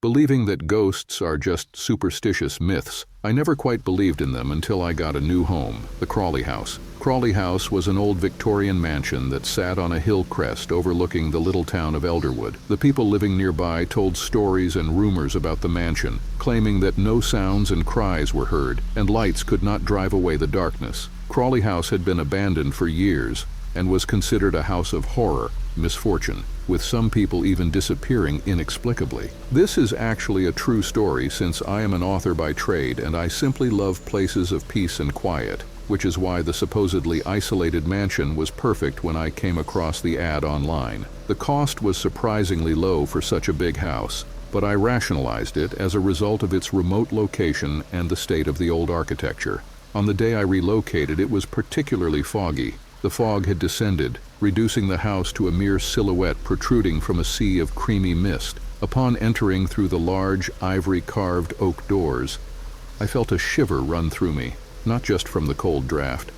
Believing that ghosts are just superstitious myths, I never quite believed in them until I got a new home, the Crawley House. Crawley House was an old Victorian mansion that sat on a hill crest overlooking the little town of Elderwood. The people living nearby told stories and rumors about the mansion, claiming that no sounds and cries were heard, and lights could not drive away the darkness. Crawley House had been abandoned for years and was considered a house of horror, misfortune, with some people even disappearing inexplicably. This is actually a true story, since I am an author by trade and I simply love places of peace and quiet, which is why the supposedly isolated mansion was perfect when I came across the ad online. The cost was surprisingly low for such a big house, but I rationalized it as a result of its remote location and the state of the old architecture. On the day I relocated, it was particularly foggy. The fog had descended, reducing the house to a mere silhouette protruding from a sea of creamy mist. Upon entering through the large, ivory-carved oak doors, I felt a shiver run through me, not just from the cold draft.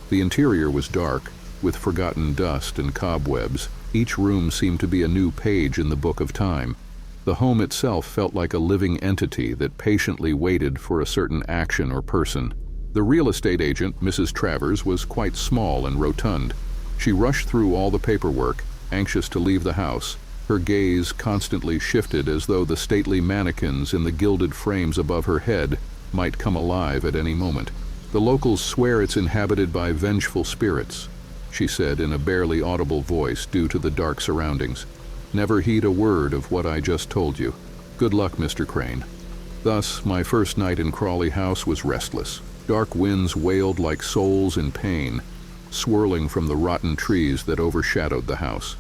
The interior was dark, with forgotten dust and cobwebs. Each room seemed to be a new page in the book of time. The home itself felt like a living entity that patiently waited for a certain action or person. The real estate agent, Mrs. Travers, was quite small and rotund. She rushed through all the paperwork, anxious to leave the house. Her gaze constantly shifted, as though the stately mannequins in the gilded frames above her head might come alive at any moment. "The locals swear it's inhabited by vengeful spirits," she said in a barely audible voice due to the dark surroundings. "Never heed a word of what I just told you. Good luck, Mr. Crane." Thus, my first night in Crawley House was restless. Dark winds wailed like souls in pain, swirling from the rotten trees that overshadowed the house.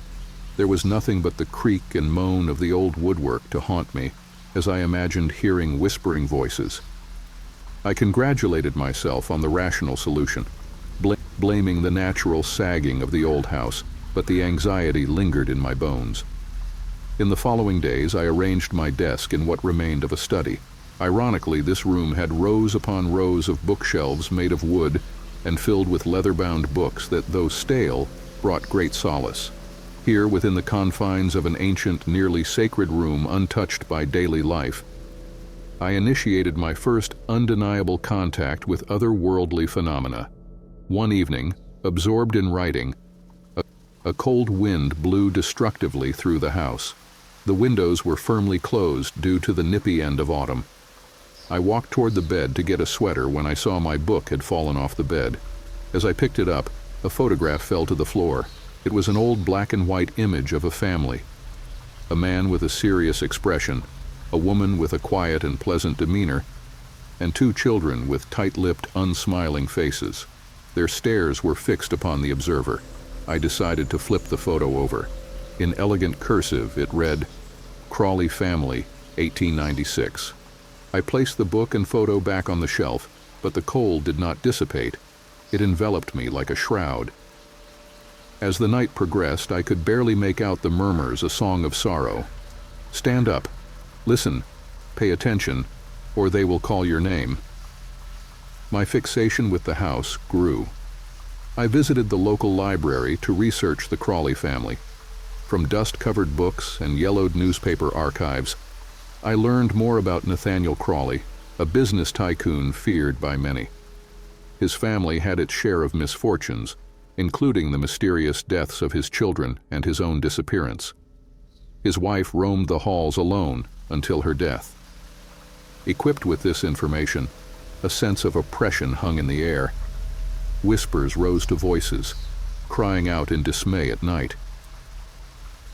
There was nothing but the creak and moan of the old woodwork to haunt me, as I imagined hearing whispering voices. I congratulated myself on the rational solution, blaming the natural sagging of the old house, but the anxiety lingered in my bones. In the following days, I arranged my desk in what remained of a study. Ironically, this room had rows upon rows of bookshelves made of wood and filled with leather-bound books that, though stale, brought great solace. Here, within the confines of an ancient, nearly sacred room untouched by daily life, I initiated my first undeniable contact with otherworldly phenomena. One evening, absorbed in writing, a cold wind blew destructively through the house. The windows were firmly closed due to the nippy end of autumn. I walked toward the bed to get a sweater when I saw my book had fallen off the bed. As I picked it up, a photograph fell to the floor. It was an old black and white image of a family. A man with a serious expression, a woman with a quiet and pleasant demeanor, and two children with tight-lipped, unsmiling faces. Their stares were fixed upon the observer. I decided to flip the photo over. In elegant cursive, it read, "Crawley Family, 1896. I placed the book and photo back on the shelf, but the cold did not dissipate. It enveloped me like a shroud. As the night progressed, I could barely make out the murmurs, a song of sorrow. "Stand up, listen, pay attention, or they will call your name." My fixation with the house grew. I visited the local library to research the Crawley family. From dust-covered books and yellowed newspaper archives, I learned more about Nathaniel Crawley, a business tycoon feared by many. His family had its share of misfortunes, including the mysterious deaths of his children and his own disappearance. His wife roamed the halls alone until her death. Equipped with this information, a sense of oppression hung in the air. Whispers rose to voices, crying out in dismay at night.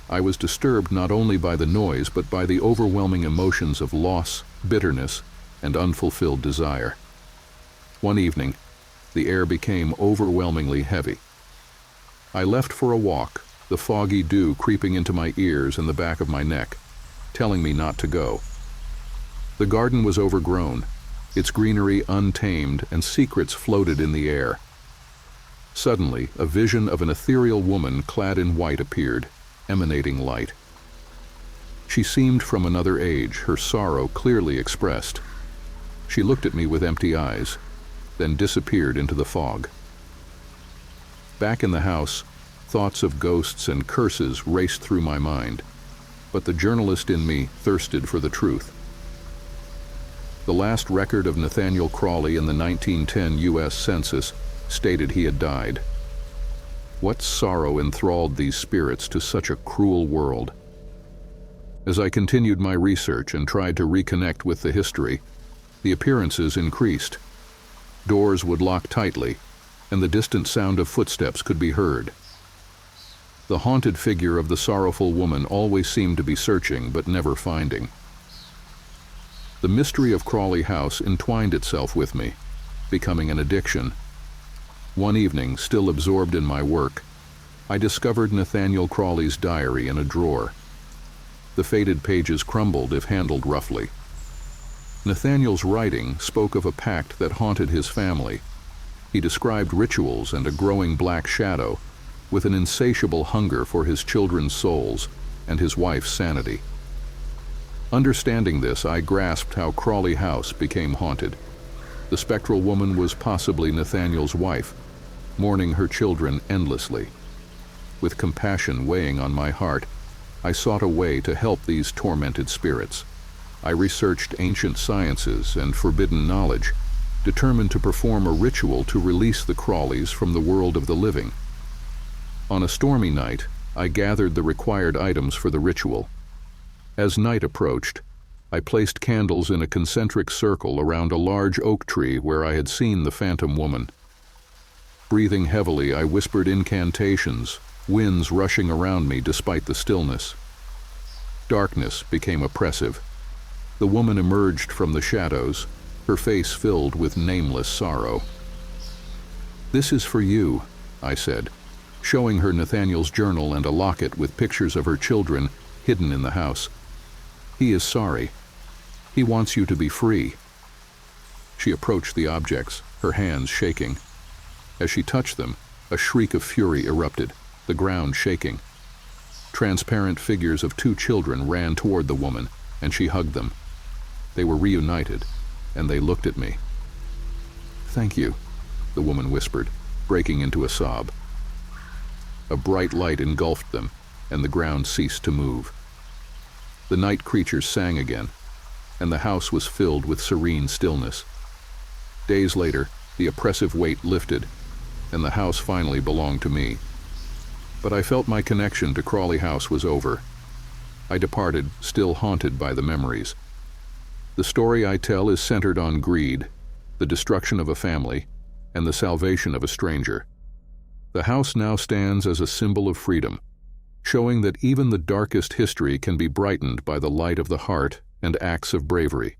I was disturbed not only by the noise, but by the overwhelming emotions of loss, bitterness, and unfulfilled desire. One evening, the air became overwhelmingly heavy. I left for a walk, the foggy dew creeping into my ears and the back of my neck, telling me not to go. The garden was overgrown, its greenery untamed, and secrets floated in the air. Suddenly, a vision of an ethereal woman clad in white appeared, emanating light. She seemed from another age, her sorrow clearly expressed. She looked at me with empty eyes, then disappeared into the fog. Back in the house, thoughts of ghosts and curses raced through my mind. but the journalist in me thirsted for the truth. The last record of Nathaniel Crawley in the 1910 U.S. Census stated he had died. What sorrow enthralled these spirits to such a cruel world? As I continued my research and tried to reconnect with the history, the appearances increased. Doors would lock tightly, and the distant sound of footsteps could be heard. The haunted figure of the sorrowful woman always seemed to be searching but never finding. The mystery of Crawley House entwined itself with me, becoming an addiction. One evening, still absorbed in my work, I discovered Nathaniel Crawley's diary in a drawer. The faded pages crumbled if handled roughly. Nathaniel's writing spoke of a pact that haunted his family. He described rituals and a growing black shadow, with an insatiable hunger for his children's souls and his wife's sanity. Understanding this, I grasped how Crawley House became haunted. The spectral woman was possibly Nathaniel's wife, mourning her children endlessly. With compassion weighing on my heart, I sought a way to help these tormented spirits. I researched ancient sciences and forbidden knowledge, determined to perform a ritual to release the Crawleys from the world of the living. On a stormy night, I gathered the required items for the ritual. As night approached, I placed candles in a concentric circle around a large oak tree where I had seen the phantom woman. Breathing heavily, I whispered incantations, winds rushing around me despite the stillness. Darkness became oppressive. The woman emerged from the shadows, her face filled with nameless sorrow. "This is for you," I said, showing her Nathaniel's journal and a locket with pictures of her children hidden in the house. "He is sorry. He wants you to be free." She approached the objects, her hands shaking. As she touched them, a shriek of fury erupted, the ground shaking. Transparent figures of 2 children ran toward the woman, and she hugged them. They were reunited, and they looked at me. "Thank you," the woman whispered, breaking into a sob. A bright light engulfed them, and the ground ceased to move. The night creatures sang again, and the house was filled with serene stillness. Days later, the oppressive weight lifted, and the house finally belonged to me. But I felt my connection to Crawley House was over. I departed, still haunted by the memories. The story I tell is centered on greed, the destruction of a family, and the salvation of a stranger. The house now stands as a symbol of freedom, showing that even the darkest history can be brightened by the light of the heart and acts of bravery.